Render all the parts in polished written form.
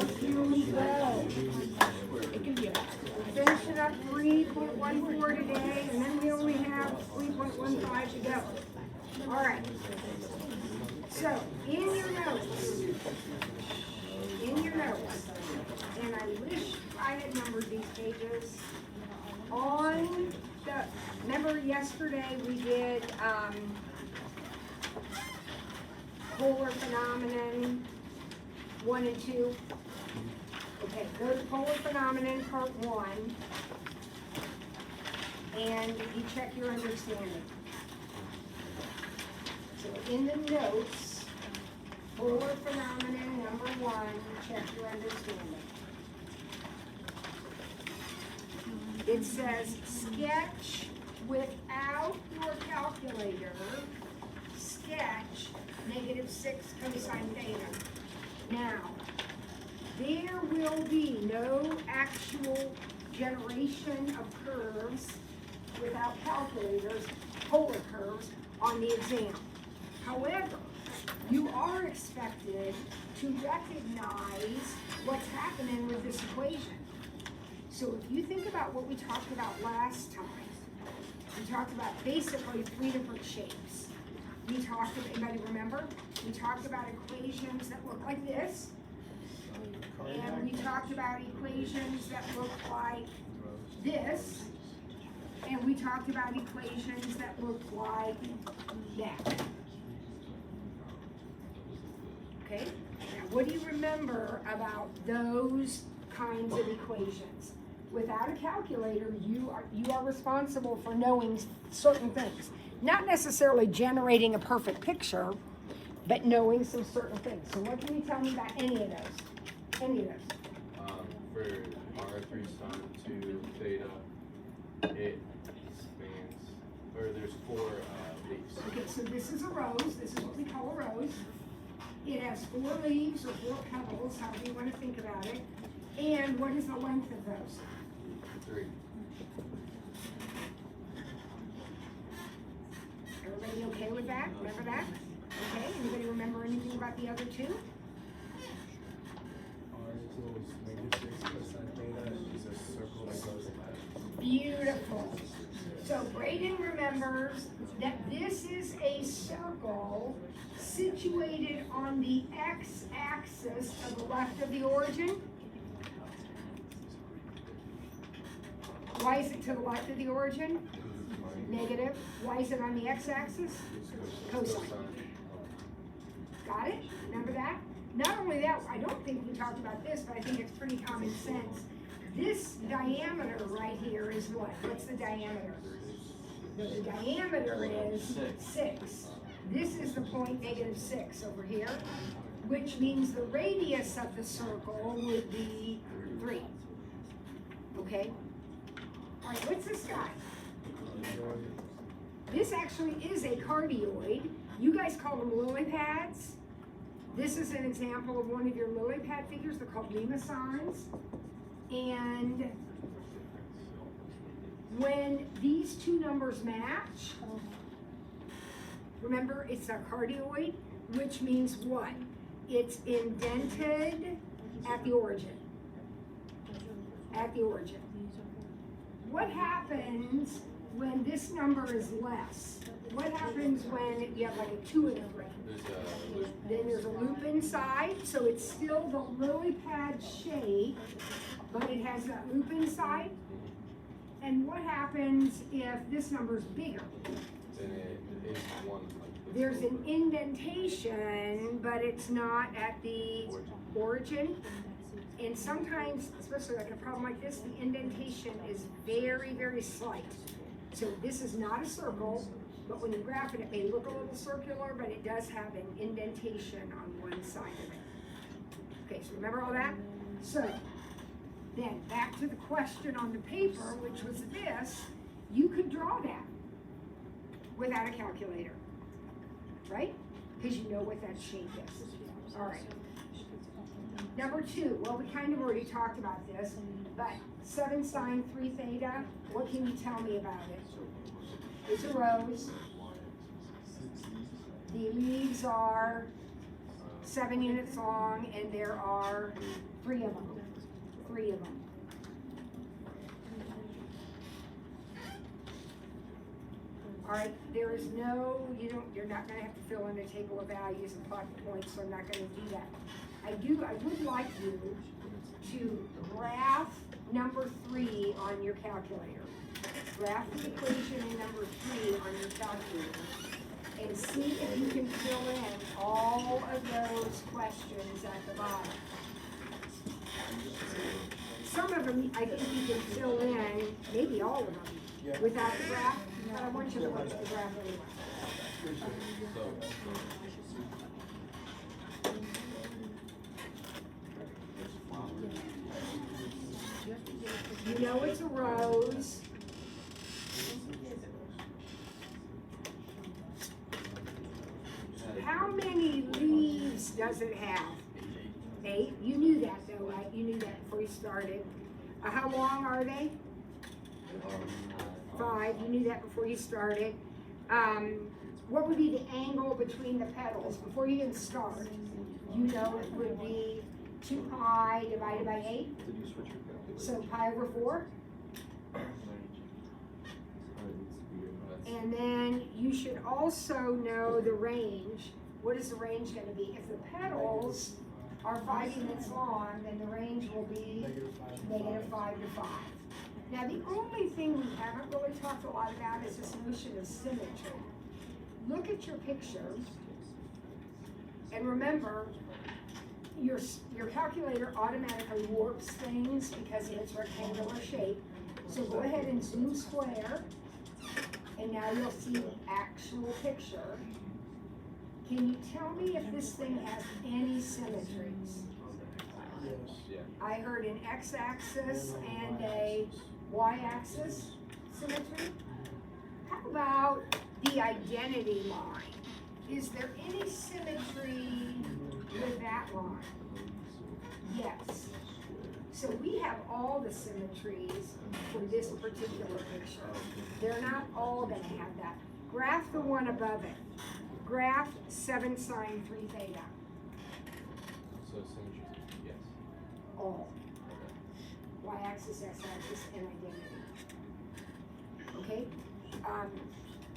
here we go. Finishing up 3.14 today, and then we only have 3.15 to go. All right. So, in your notes, and I wish I had numbered these pages, on the, remember yesterday we did polar phenomenon 1 and 2? Okay, go to polar phenomenon part 1, and you check your understanding. So in the notes, polar phenomenon number 1, check your understanding. It says sketch without your calculator, sketch -6 cosine theta. Now, there will be no actual generation of curves without calculators, polar curves, on the exam. However, you are expected to recognize what's happening with this equation. So if you think about what we talked about last time, we talked about basically 3 different shapes. We talked about, anybody remember? We talked about equations that look like this. And we talked about equations that look like this. And we talked about equations that look like that. Okay? Now, what do you remember about those kinds of equations? Without a calculator, you are responsible for knowing certain things. Not necessarily generating a perfect picture, but knowing some certain things. So what can you tell me about any of those? Any of those? For R3 sine 2 theta, it spans, or there's 4 leaves. Okay, so this is a rose. This is what we call a rose. It has 4 leaves or 4 petals, however you want to think about it. And what is the length of those? 3. Everybody okay with that? Remember that? Okay, anybody remember anything about the other 2? Beautiful. So Braden remembers that this is a circle situated on the x-axis to the left of the origin. Why is it to the left of the origin? Negative. Why is it on the x-axis? Cosine. Got it? Remember that? Not only that, I don't think we talked about this, but I think it's pretty common sense. This diameter right here is what? What's the diameter? The diameter is 6. This is the point -6 over here, which means the radius of the circle would be 3. Okay? All right, what's this guy? This actually is a cardioid. You guys call them lily pads. This is an example of one of your lily pad figures. They're called limicons. And when these 2 numbers match, remember it's a cardioid, which means what? It's indented at the origin. At the origin. What happens when this number is less? What happens when you have like a 2 and a 3? Then there's a loop inside, so it's still the lily pad shape, but it has that loop inside. And what happens if this number is bigger? Then it is 1. There's an indentation, but it's not at the origin. And sometimes, especially like a problem like this, the indentation is very, very slight. So this is not a circle, but when you graph it, it may look a little circular, but it does have an indentation on one side of it. Okay, so remember all that? So then back to the question on the paper, which was this, you could draw that without a calculator, right? Because you know what that shape is. All right. Number 2, well, we kind of already talked about this, but 7 sine 3 theta, what can you tell me about it? It's a rose. The leaves are 7 units long, and there are 3 of them. 3 of them. All right, there is no, you're not gonna have to fill in a table of values and plot the points, so I'm not gonna do that. I would like you to graph number 3 on your calculator. Graph the equation in number 3 on your calculator and see if you can fill in all of those questions at the bottom. Some of them, I think you can fill in, maybe all of them, without the graph, but I want you to look at the graph anyway. You know it's a rose. How many leaves does it have? 8. You knew that though, right? You knew that before you started. How long are they? 5. You knew that before you started. What would be the angle between the petals before you even start? You know it would be 2 pi divided by 8. So pi over 4. And then you should also know the range. What is the range going to be? If the petals are 5 units long, then the range will be -5 to 5. Now the only thing we haven't really talked a lot about is this notion of symmetry. Look at your picture, and remember, your calculator automatically warps things because of its rectangular shape. So go ahead and zoom square, and now you'll see the actual picture. Can you tell me if this thing has any symmetries? Yes. I heard an x-axis and a y-axis symmetry. How about the identity line? Is there any symmetry with that line? Yes. So we have all the symmetries for this particular picture. They're not all going to have that. Graph the one above it. Graph 7 sine 3 theta. So symmetry, yes. All. Y-axis, x-axis, and identity. Okay?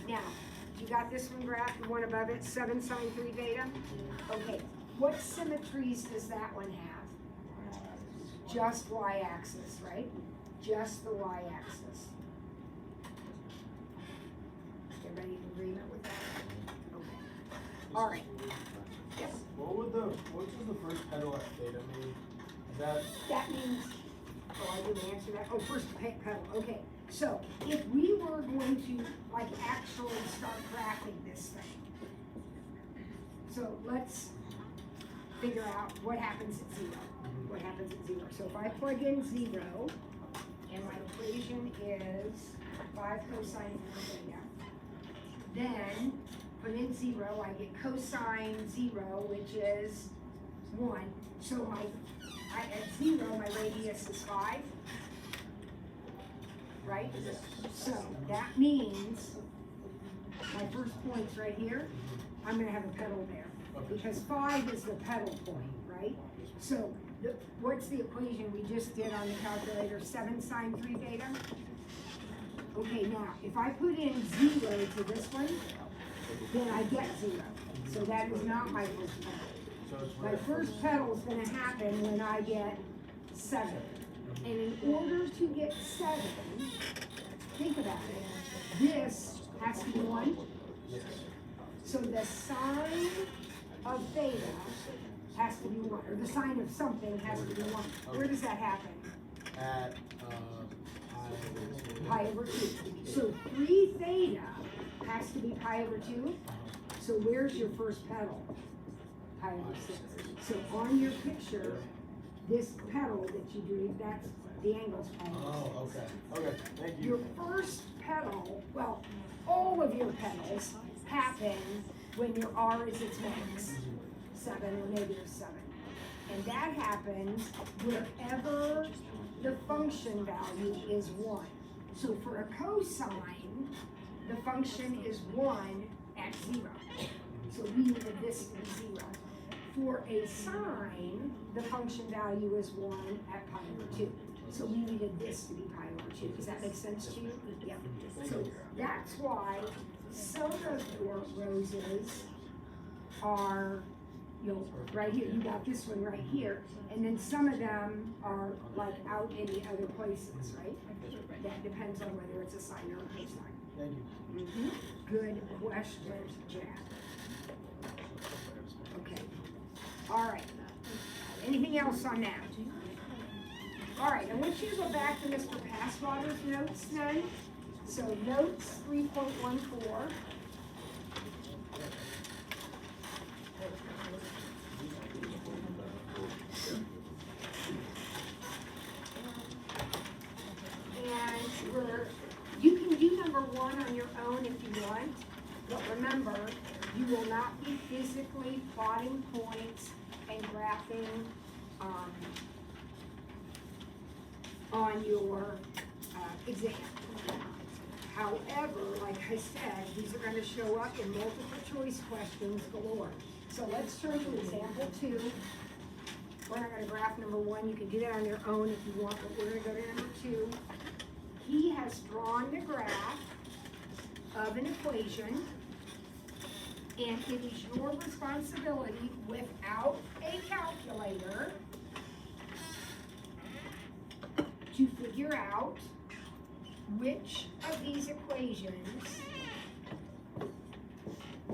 Now, you got this one graph, the one above it, 7 sine 3 theta? Okay. What symmetries does that one have? Just y-axis, right? Just the y-axis. Everybody in agreement with that? Okay. All right. Yes. What does the first petal at theta mean? Is That means, oh, I didn't answer that. Oh, first petal. Okay. So if we were going to like actually start graphing this thing, so let's figure out what happens at 0. What happens at 0? So if I plug in 0, and my equation is 5 cosine theta, then put in 0, I get cosine 0, which is 1. So at 0, my radius is 5. Right? So that means my first point's right here. I'm going to have a petal there because 5 is the petal point, right? So what's the equation we just did on the calculator? 7 sine 3 theta. Okay, now if I put in 0 to this one, then I get 0. So that is not my first petal. My first petal is going to happen when I get 7. And in order to get 7, think about it, this has to be 1. So the sine of theta has to be 1, or the sine of something has to be 1. Where does that happen? At Pi over 2. So 3 theta has to be pi over 2. So where's your first petal? Pi over 6. So on your picture, this petal that you drew, that's the angle's pi over 6. Oh, okay. Okay, thank you. Your first petal, well, all of your petals happen when your R is its max, 7 or -7. And that happens wherever the function value is 1. So for a cosine, the function is 1 at 0. So we needed this to be 0. For a sine, the function value is 1 at pi over 2. So we needed this to be pi over 2. Does that make sense to you? Yeah. So that's why some of your roses are, right here, you got this one right here, and then some of them are like out in the other places, right? That depends on whether it's a sine or a cosine. Thank you. Good question, Jack. Okay. All right. Anything else on that? All right, I want you to go back to Mr. Passwater's notes then. So notes 3.14. And you can do number 1 on your own if you want, but remember, you will not be physically plotting points and graphing on your exam. However, like I said, these are going to show up in multiple choice questions galore. So let's turn to example 2. We're not going to graph number 1. You can do that on your own if you want, but we're going to go to number 2. He has drawn the graph of an equation, and it is your responsibility without a calculator to figure out which of these equations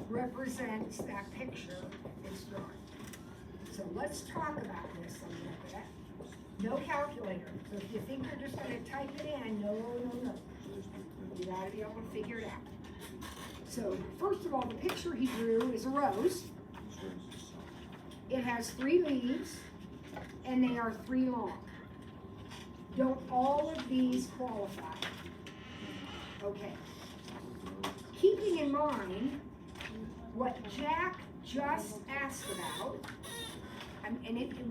represents that picture it's drawn. So let's talk about this a little bit. No calculator. So if you think you're just going to type it in, no. You got to be able to figure it out. So first of all, the picture he drew is a rose. It has 3 leaves, and they are 3 long. Don't all of these qualify? Okay. Keeping in mind what Jack just asked about, and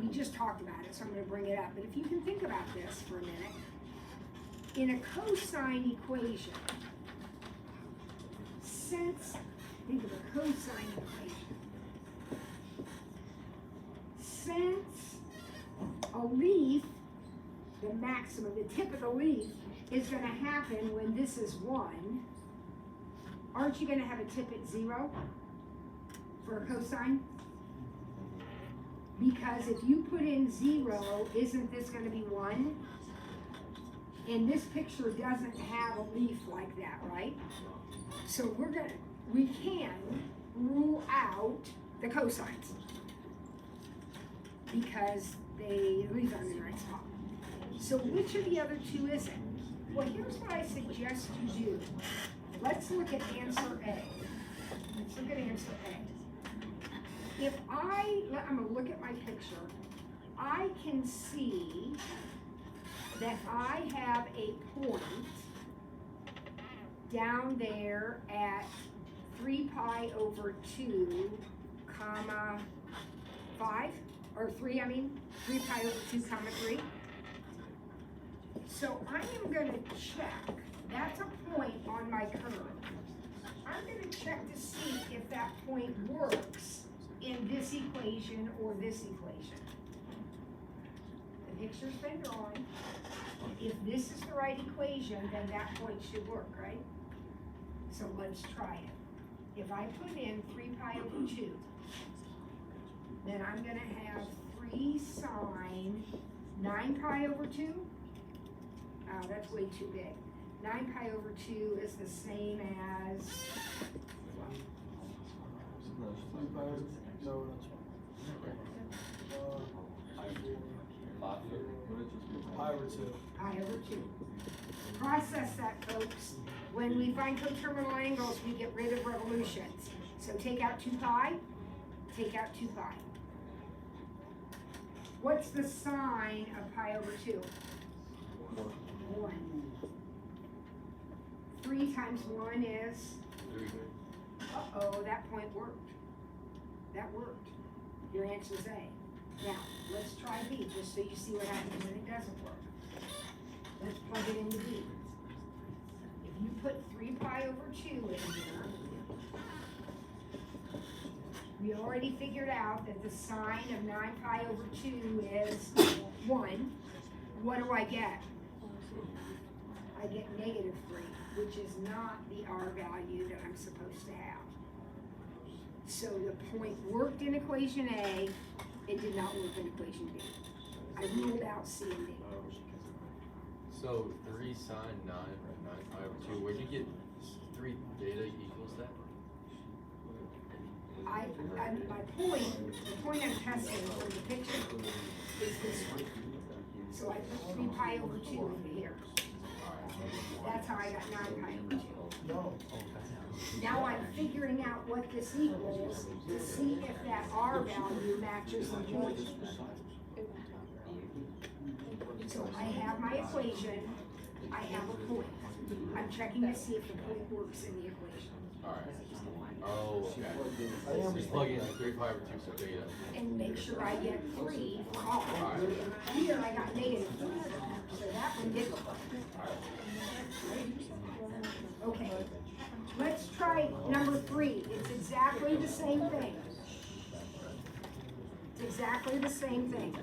we just talked about it, so I'm going to bring it up. But if you can think about this for a minute, in a cosine equation, think of a cosine equation. Since a leaf, the maximum, the tip of the leaf, is going to happen when this is 1, aren't you going to have a tip at 0 for a cosine? Because if you put in 0, isn't this going to be 1? And this picture doesn't have a leaf like that, right? So we can rule out the cosines because they leave on the right spot. So which of the other 2 is it? Well, here's what I suggest you do. Let's look at answer A. Let's look at answer A. If I'm going to look at my picture, I can see that I have a point down there at 3 pi over 2, comma 5, or 3, 3 pi over 2, comma 3. So I am going to check, that's a point on my curve. I'm going to check to see if that point works in this equation or this equation. The picture's been drawn. If this is the right equation, then that point should work, right? So let's try it. If I put in 3 pi over 2, then I'm going to have 3 sine 9 pi over 2. Oh, that's way too big. 9 pi over 2 is the same as, well, Pi over 2. pi over 2. Process that, folks. When we find coterminal angles, we get rid of revolutions. So take out 2 pi, take out 2 pi. What's the sine of pi over 2? 1. 3 times 1 is? Uh-oh, that point worked. That worked. Your answer is A. Now, let's try B, just so you see what happens when it doesn't work. Let's plug it into B. If you put 3 pi over 2 in here, We already figured out that the sine of 9 pi over 2 is 1. What do I get? I get negative 3, which is not the R value that I'm supposed to have. So the point worked in equation A, it did not work in equation B. I ruled out C and D. So 3 sine 9 pi over 2, where'd you get 3 theta equals that? My point, the point I'm testing for the picture is this one. So I put 3 pi over 2 into here. That's how I got 9 pi over 2. No. Now I'm figuring out what this equals to see if that R value matches the point. So I have my equation, I have a point. I'm checking to see if the point works in the equation. Alright. Oh, okay. So just plug in 3 pi over 2, so theta. And make sure I get 3 for R. Here I got negative 3, so that one didn't work. Okay, let's try number 3. It's exactly the same thing. It's exactly the same thing.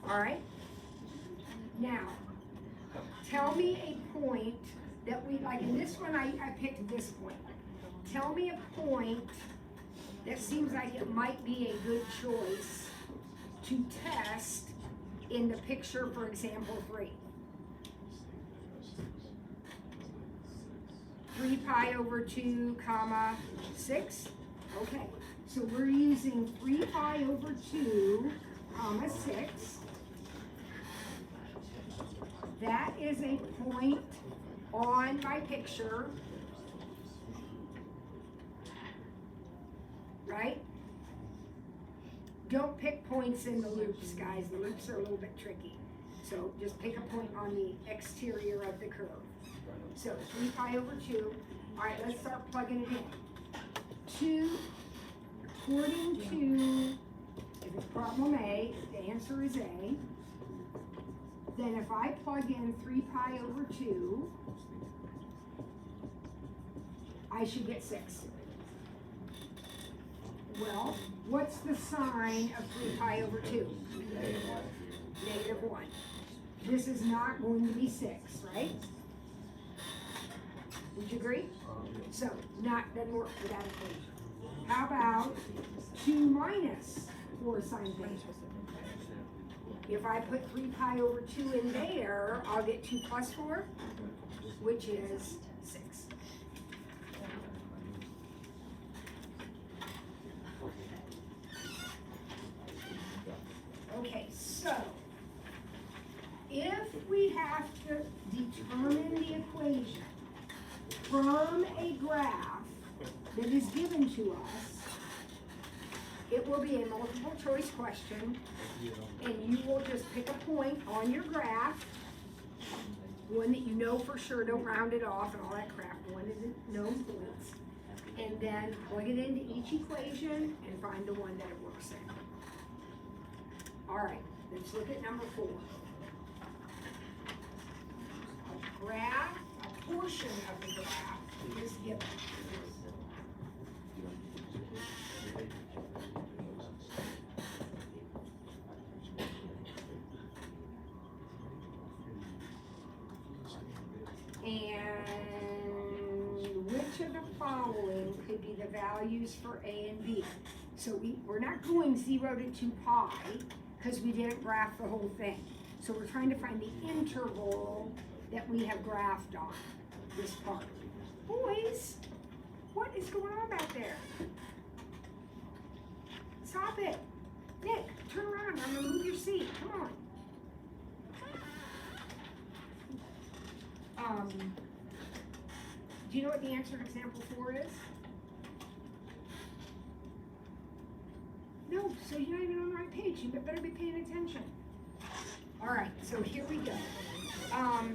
All right? Now, tell me a point that we, like in this one, I picked this point. Tell me a point that seems like it might be a good choice to test in the picture for example 3. 3 pi over 2 comma 6. Okay, so we're using 3 pi over 2 comma 6. That is a point on my picture, right? Don't pick points in the loops, guys. The loops are a little bit tricky. So just pick a point on the exterior of the curve. So 3 pi over 2. All right, let's start plugging it in. 2, according to, if it's problem A, the answer is A. Then if I plug in 3 pi over 2, I should get 6. Well, what's the sign of 3 pi over 2? Negative 1. This is not going to be 6, right? Would you agree? So, doesn't work for that equation. How about 2 minus 4 sine theta? If I put 3 pi over 2 in there, I'll get 2 plus 4, which is 6. Okay, so if we have to determine the equation from a graph that is given to us, it will be a multiple choice question, and you will just pick a point on your graph, one that you know for sure, don't round it off and all that crap, one is known points, and then plug it into each equation and find the one that it works in. All right, let's look at number 4. A graph, a portion of the graph is given. And which of the following could be the values for A and B? So we're not going 0 to 2 pi because we didn't graph the whole thing. So we're trying to find the interval that we have graphed on this part. Boys, what is going on back there? Stop it. Nick, turn around. I'm going to move your seat. Come on. Do you know what the answer to example 4 is? No, so you're not even on the right page. You better be paying attention. All right, so here we go. All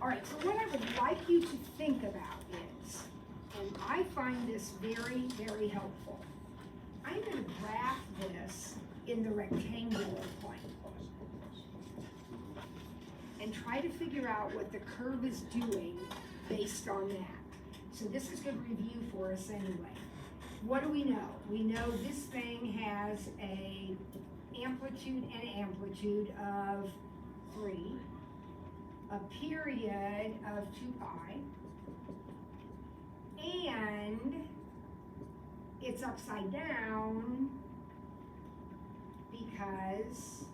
right, so what I would like you to think about is, and I find this very, very helpful. I'm going to graph this in the rectangular plane and try to figure out what the curve is doing based on that. So this is good review for us anyway. What do we know? We know this thing has a amplitude of 3, a period of 2 pi, and it's upside down because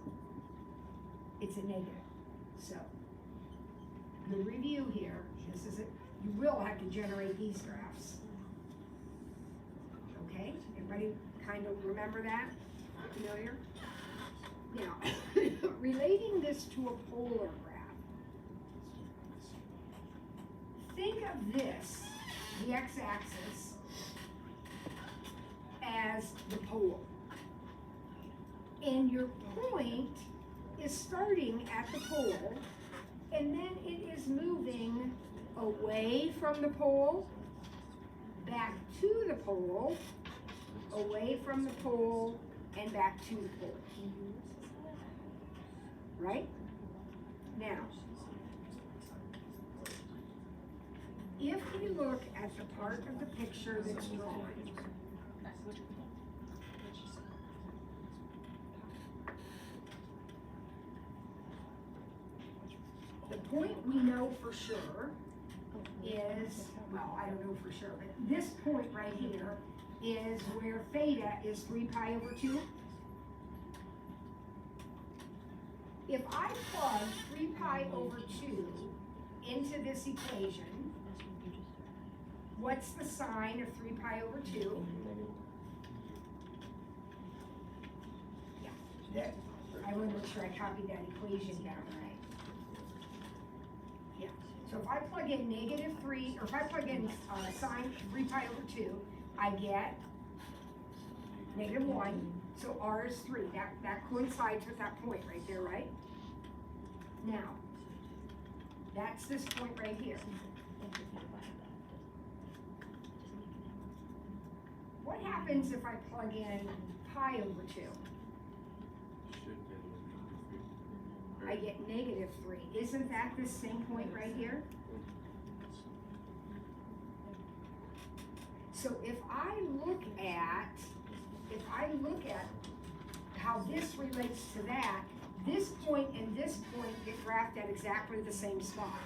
it's a negative. So, good review here. This is it. You will have to generate these graphs. Okay, everybody kind of remember that? Familiar? Now, relating this to a polar graph, think of this, the x-axis, as the pole. And your point is starting at the pole, and then it is moving away from the pole, back to the pole, away from the pole, and back to the pole. Right? Now, if we look at the part of the picture that's drawn, the point we know for sure is, well, I don't know for sure, but this point right here is where theta is 3 pi over 2. If I plug 3 pi over 2 into this equation, what's the sign of 3 pi over 2? Yeah, I want to make sure I copied that equation down right. Yeah, so if I plug in -3, or if I plug in sine 3 pi over 2, I get -1. So r is 3. That coincides with that point right there, right? Now, that's this point right here. What happens if I plug in pi over 2? I get -3. Isn't that the same point right here? So if I look at how this relates to that, this point and this point get graphed at exactly the same spot.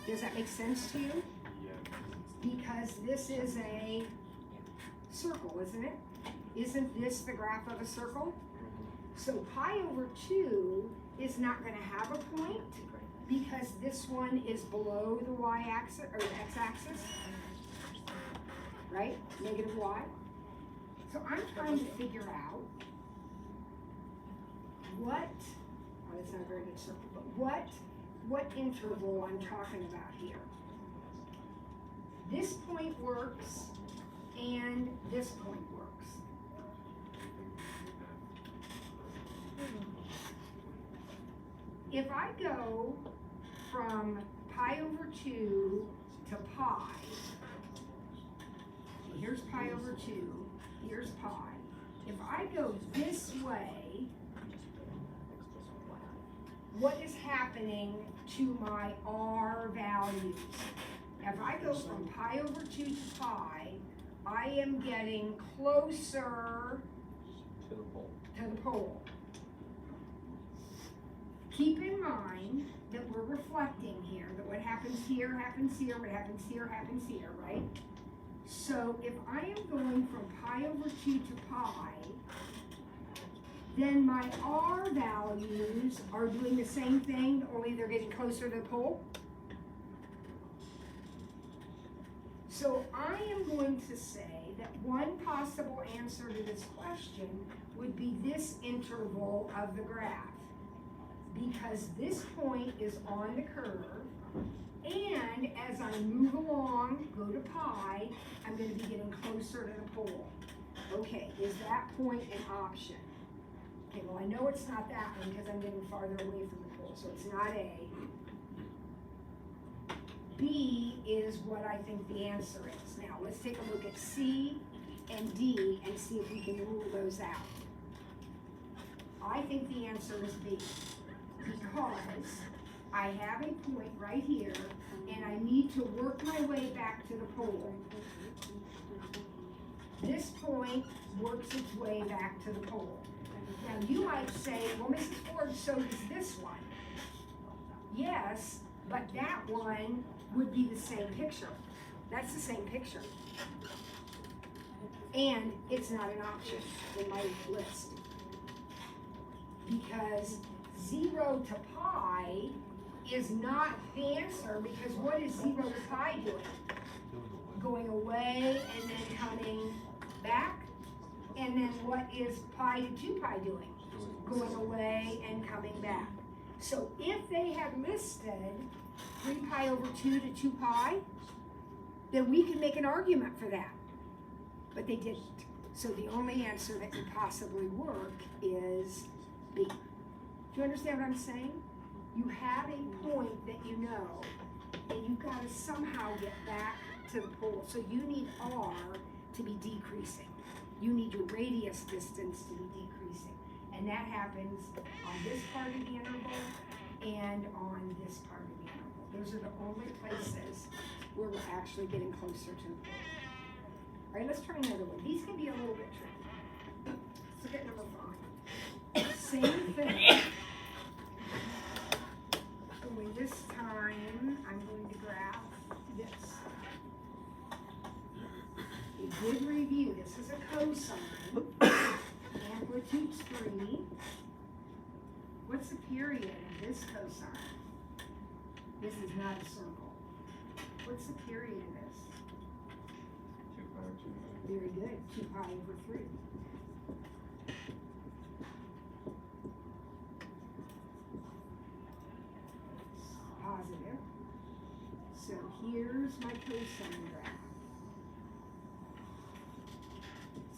Does that make sense to you? Yeah. Because this is a circle, isn't it? Isn't this the graph of a circle? So pi over 2 is not going to have a point because this one is below the y-axis or the x-axis, right? -y. So I'm trying to figure out that's not a very good circle, but what interval I'm talking about here. This point works and this point works. If I go from pi over 2 to pi, here's pi over 2, here's pi. If I go this way, what is happening to my R values? If I go from pi over 2 to pi, I am getting closer To the pole. to the pole. Keep in mind that we're reflecting here, that what happens here happens here, what happens here happens here, right? So if I am going from pi over 2 to pi, then my R values are doing the same thing, only they're getting closer to the pole. So I am going to say that one possible answer to this question would be this interval of the graph. Because this point is on the curve, and as I move along, go to pi, I'm going to be getting closer to the pole. Okay, is that point an option? Okay, well I know it's not that one because I'm getting farther away from the pole, so it's not A. B is what I think the answer is. Now let's take a look at C and D and see if we can rule those out. I think the answer is B, because I have a point right here, and I need to work my way back to the pole. This point works its way back to the pole. Now, you might say, well, Mrs. Ford, so does this one. Yes, but that one would be the same picture. That's the same picture. And it's not an option in my list. Because 0 to pi is not the answer, because what is 0 to pi doing? Going away and then coming back. And then what is pi to 2 pi doing? Going away and coming back. So if they had listed 3 pi over 2 to 2 pi, then we can make an argument for that. But they didn't. So the only answer that could possibly work is B. Do you understand what I'm saying? You have a point that you know, and you've got to somehow get back to the pole. So you need R to be decreasing. You need your radius distance to be decreasing. And that happens on this part of the interval and on this part of the interval. Those are the only places where we're actually getting closer to the pole. All right, let's try another one. These can be a little bit tricky. Let's look at number 5. Same thing. Only this time, I'm going to graph this. A good review. This is a cosine. Amplitude's 3. What's the period of this cosine? This is not a circle. What's the period of this? 2 pi over 2. Very good. 2 pi over 3. Positive. So here's my cosine graph.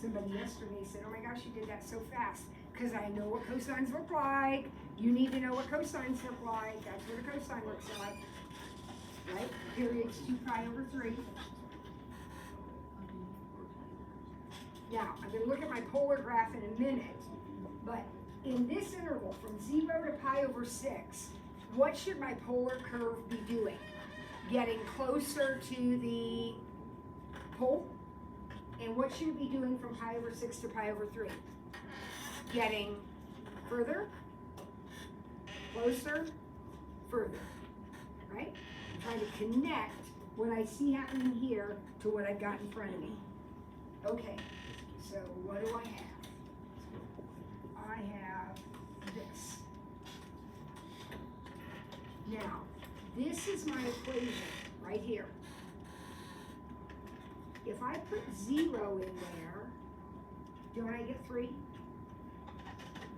Somebody yesterday said, oh my gosh, you did that so fast. Because I know what cosines look like. You need to know what cosines look like. That's what a cosine looks like. Right? The period's 2 pi over 3. Now, I'm going to look at my polar graph in a minute. But in this interval, from 0 to pi over 6, what should my polar curve be doing? Getting closer to the pole? And what should it be doing from pi over 6 to pi over 3? Getting further, closer, further, right? I'm trying to connect what I see happening here to what I've got in front of me. Okay, so what do I have? I have this. Now, this is my equation right here. If I put 0 in there, don't I get 3?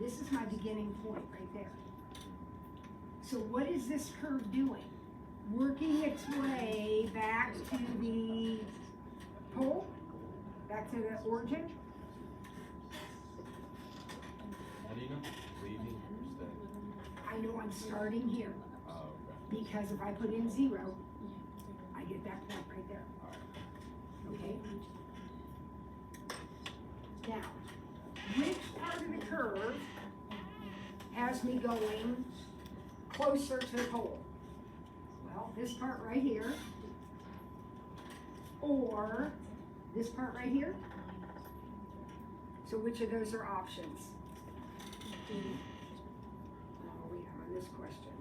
This is my beginning point right there. So what is this curve doing? Working its way back to the pole? Back to the origin? How do you know? Leaving or staying? I know I'm starting here. Oh, okay. Because if I put in 0, I get that point right there. Alright. Okay? Now, which part of the curve has me going closer to the pole? Well, this part right here, or this part right here. So which of those are options? Oh, we have on this question.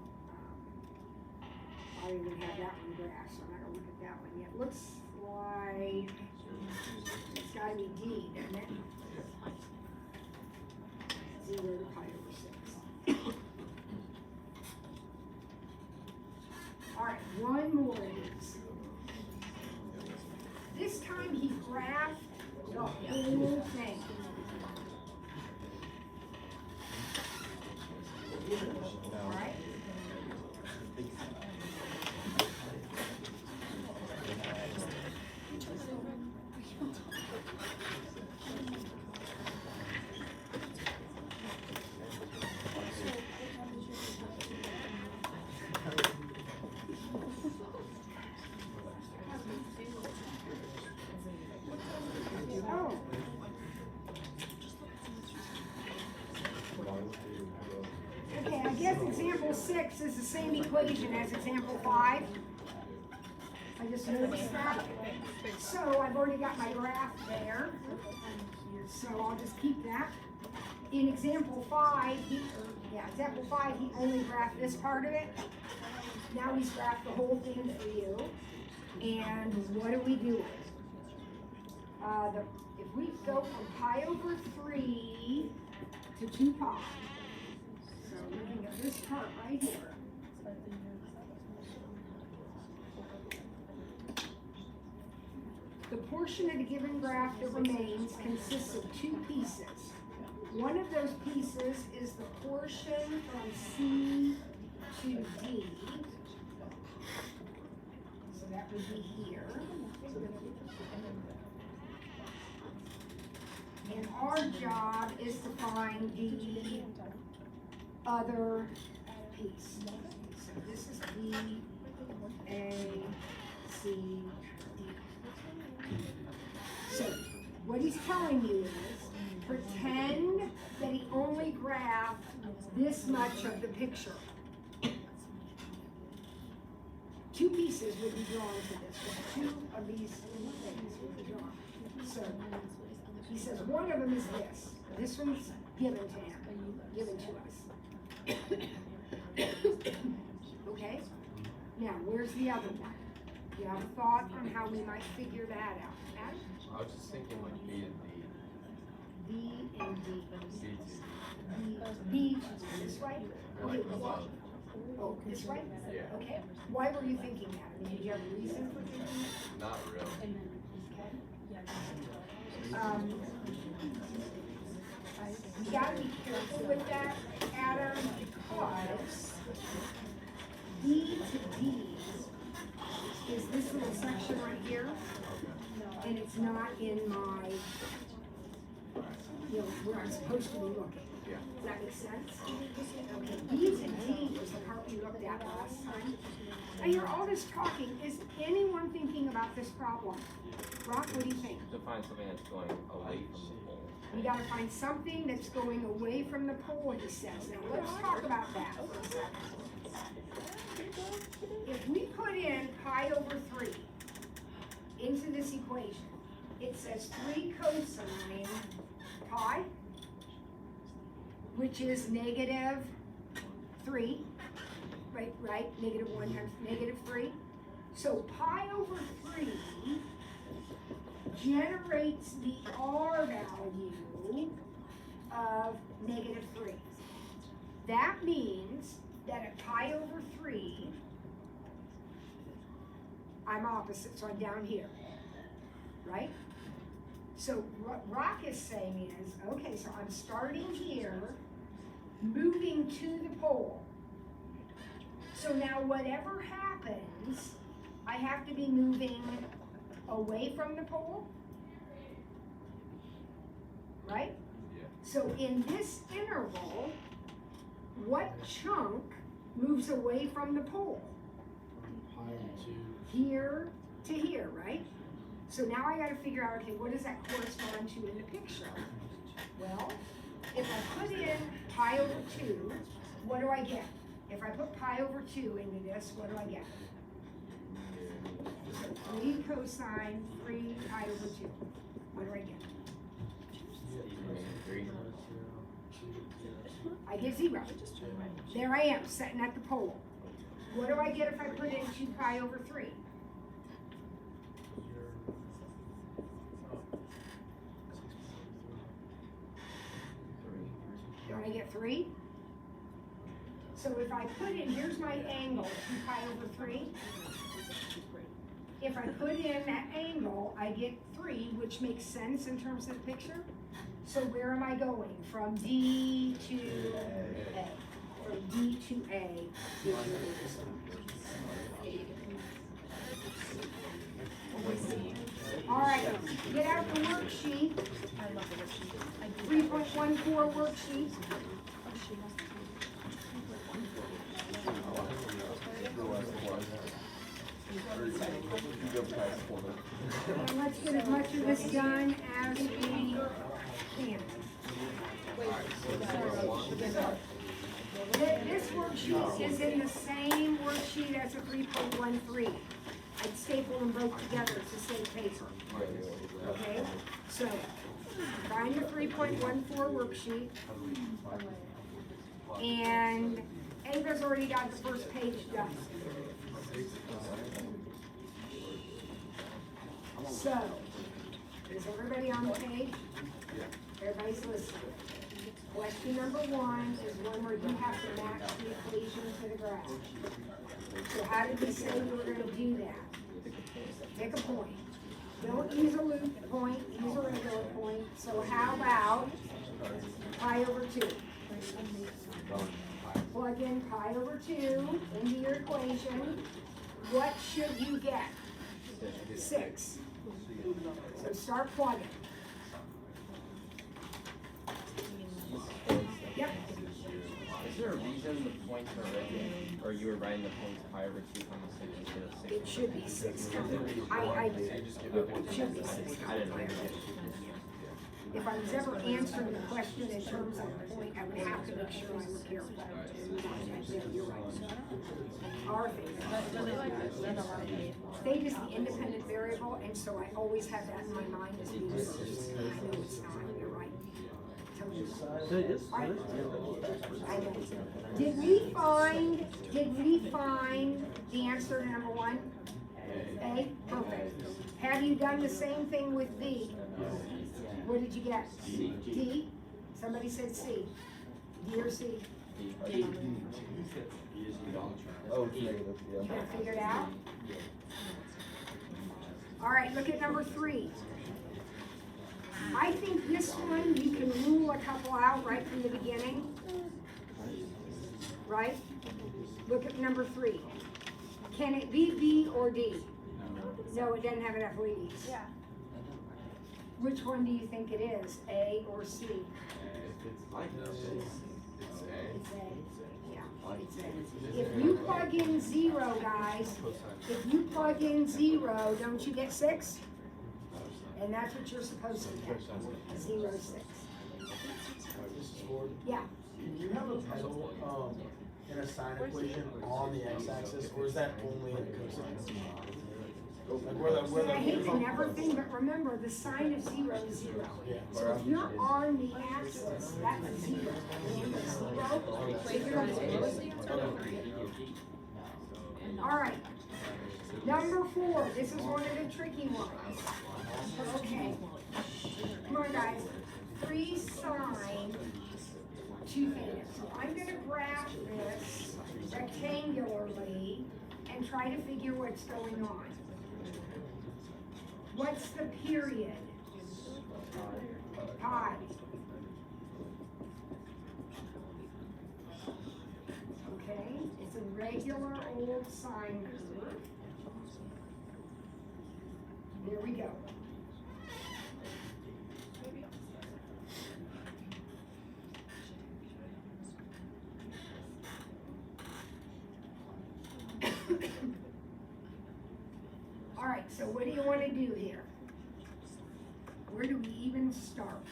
I don't even have that one graphed, so I'm not gonna look at that one yet. Looks like it's gotta be D, doesn't it? 0 to pi over 6. All right, one more of these. This time he graphed the whole thing. All right? Okay, I 6 is the same equation as example 5. I just noticed that. So I've already got my graph there. So I'll just keep that. In example 5, he only graphed this part of it. Now he's graphed the whole thing for you. And what do we do? If we go from pi over 3 to 2 pi, so looking at this part right here, the portion of the given graph that remains consists of 2 pieces. One of those pieces is the portion from C to D. So that would be here. And our job is to find the other piece. So this is B, A, C, D. So what he's telling you is, pretend that he only graphed this much of the picture. 2 pieces would be drawn to this. 2 of these things would be drawn. So he says one of them is this. This one's given to him, given to us. Okay? Now, where's the other one? You have a thought on how we might figure that out? Adam? I was just thinking like B and D. B and D. C to B to this way? or like above. Oh, this way? Yeah. Okay. Why were you thinking that? I mean, did you have a reason for thinking that? Not really. You gotta be careful with that, Adam, because D to D is this little section right here, and it's not in my, where I'm supposed to be looking. Yeah. Does that make sense? Okay, B to D was the part we looked at last time. I hear all this talking. Is anyone thinking about this problem? Rock, what do you think? To find something that's going away from the pole. You gotta find something that's going away from the pole, he says. Now, let's talk about that for a second. If we put in pi over 3 into this equation, it says 3 cosine pi, which is negative 3, right? Negative 1 times negative 3. So pi over 3 generates the R value of negative 3. That means that at pi over 3, I'm opposite, so I'm down here, right? So what Rock is saying is, okay, so I'm starting here, moving to the pole. So now whatever happens, I have to be moving away from the pole, right? Yeah. So in this interval, what chunk moves away from the pole? Pi to Here to here, right? So now I gotta figure out, okay, what does that correspond to in the picture? Well, if I put in pi over 2, what do I get? If I put pi over 2 into this, what do I get? So 3 cosine 3 pi over 2. What do I get? I get 0. There I am, sitting at the pole. What do I get if I put in 2 pi over 3? Don't I get 3? So if I put in, here's my angle, 2 pi over 3. If I put in that angle, I get 3, which makes sense in terms of the picture. So where am I going? From D to A. From D to A is your all right, get out the worksheet. 3.14 worksheet. And let's get as much of this done as we can. This worksheet is in the same worksheet as a 3.13. I'd staple them both together, it's the same paper. Okay, so find the 3.14 worksheet. And Ava's already got the first page done. So, is everybody on the page? Everybody's listening. Question number 1 is one where you have to match the equation to the graph. So how did we say we were going to do that? Pick a point. Don't use a loop point, use a regular point. So how about pi over 2? Plug in pi over 2 into your equation. What should you get? 6. So start plugging. Yep. Is there a reason the points are written, or you were writing the points pi over 2 from the 6 instead of 6? It should be 6. It should be 6. I didn't know. If I was ever answering the question in terms of point, I would have to make sure I was careful. Yeah, you're right. Our state is the independent variable, and so I always have that in my mind as being first. And I know it's not. You're right. Totally right. I know. Did we find the answer to number 1? A? Perfect. Have you done the same thing with B? What did you get? D? Somebody said C. D or C? Oh, it's negative, You got it figured out? All right, look at number 3. I think this one, you can rule a couple out right from the beginning. Right? Look at number 3. Can it be B or D? No, it doesn't have enough leads. Yeah. Which one do you think it is, A or C? It's A. It's A. Yeah, it's A. If you plug in 0, guys, if you plug in 0, don't you get 6? And that's what you're supposed to get. 0, 6. Yeah. Can you have a pedal in a sine equation on the x-axis, or is that only in cosine? Like where I hate to never think, but remember, the sign of 0 is 0. So if you're on the axis, that's a 0. All right. Number 4. This is one of the tricky ones. Okay. Come on, guys. 3 sine 2 theta. So I'm going to graph this rectangularly and try to figure what's going on. What's the period? Pi. Okay, it's a regular old sine curve. There we go. All right, so what do you want to do here? Where do we even start?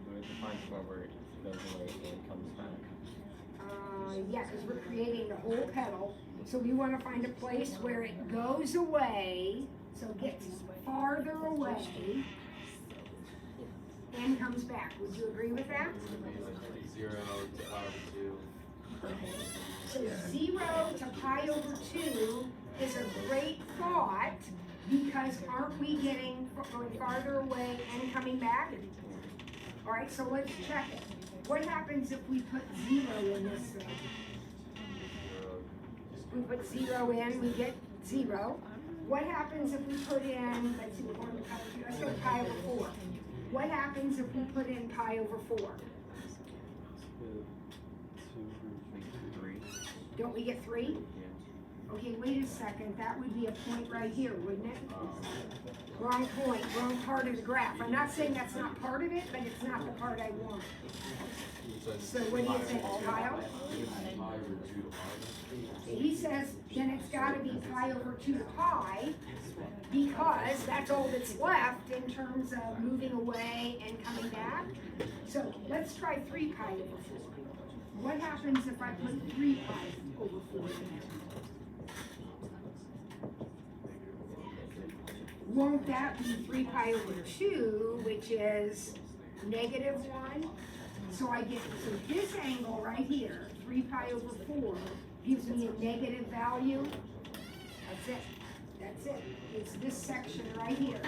We have to find somewhere where it goes away and comes back. Yeah, because we're creating the whole petal. So we want to find a place where it goes away, so it gets farther away, and comes back. Would you agree with that? 0 to pi over 2. So 0 to pi over 2 is a great thought, because aren't we going farther away and coming back? All right, so let's check it. What happens if we put 0 in this thing? We put 0 in, we get 0. What happens if we put in, let's see, let's go pi over 4. What happens if we put in pi over 4? 3. Don't we get 3? Okay, wait a second, that would be a point right here, wouldn't it? Wrong point, wrong part of the graph. I'm not saying that's not part of it, but it's not the part I want. So what do you think, Kyle? He says, then it's gotta be pi over 2 to pi, because that's all that's left in terms of moving away and coming back. So let's try 3 pi over 4. What happens if I put 3 pi over 4 in there? Won't that be 3 pi over 2, which is -1? So I get, so this angle right here, 3 pi over 4, gives me a negative value. That's it. That's it. It's this section right here.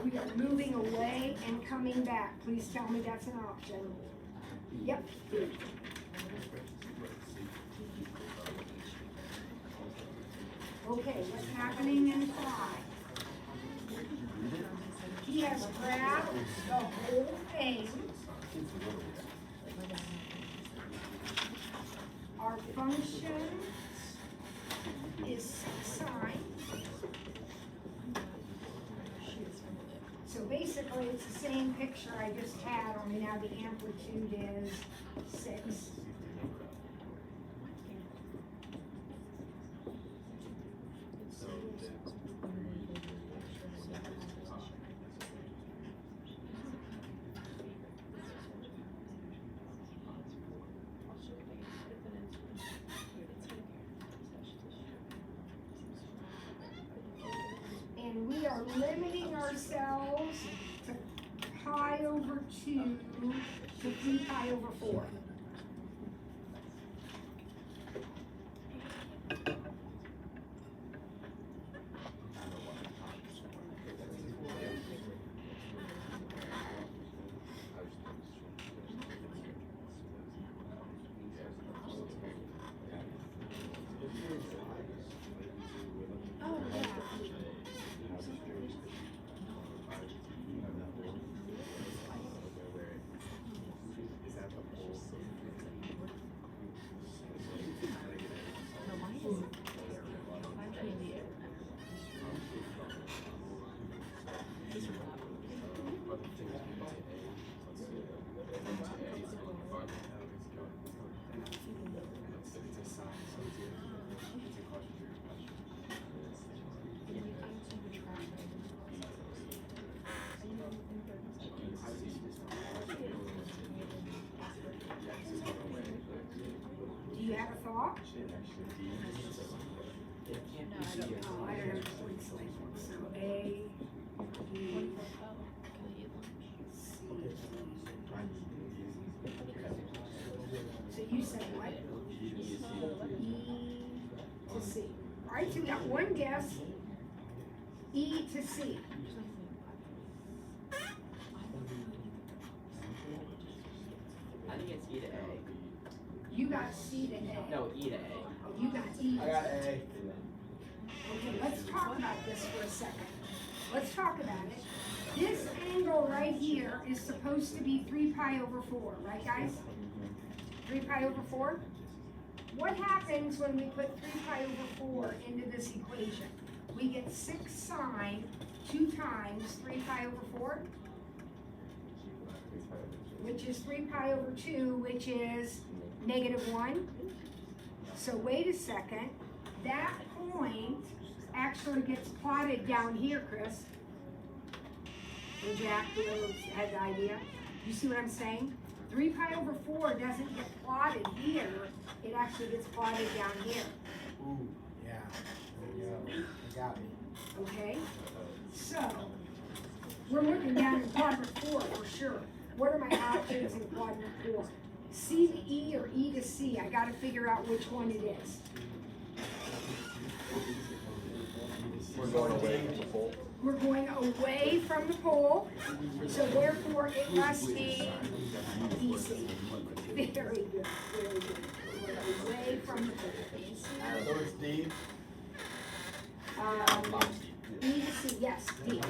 We are moving away and coming back. Please tell me that's an option. Yep. Okay, what's happening in 5? He has grabbed the whole thing. Our function is sine. So basically, it's the same picture I just had, only now the amplitude is 6. And we are limiting ourselves to pi over 2 to 3 pi over 4. Do you have a thought? Oh, I don't have points like that. So A, B, C. So you said what? E to C. All right, so we got one guess. E to C. I think it's E to A. You got C to A. No, E to A. Oh, you got E. I got A. Okay, let's talk about this for a second. Let's talk about it. This angle right here is supposed to be 3 pi over 4, right guys? 3 pi over 4? What happens when we put 3 pi over 4 into this equation? We get 6 sine 2 times 3 pi over 4, which is 3 pi over 2, which is -1. So wait a second, that point actually gets plotted down here, Chris. Or Jack, whoever had the idea. You see what I'm saying? 3 pi over 4 doesn't get plotted here, it actually gets plotted down here. Ooh, yeah. There you go. You got me. Okay? So, we're looking down in quadrant 4 for sure. What are my options in quadrant 4? C to E or E to C? I gotta figure out which one it is. We're going away from the pole. We're going away from the pole, so therefore it must be DC. Very good, very good. We're away from the pole. So it's D. E to C, yes, D.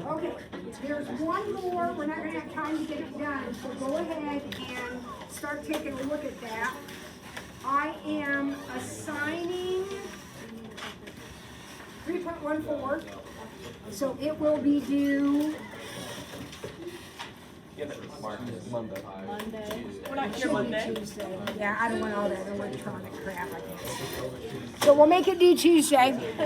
Okay, there's one more, we're not gonna have time to get it done, so go ahead and start taking a look at that. I am assigning 3.14, so it will be due Monday. We're not here should be Monday. Tuesday. Yeah, I don't want all that electronic crap, I guess. So we'll make it due Tuesday.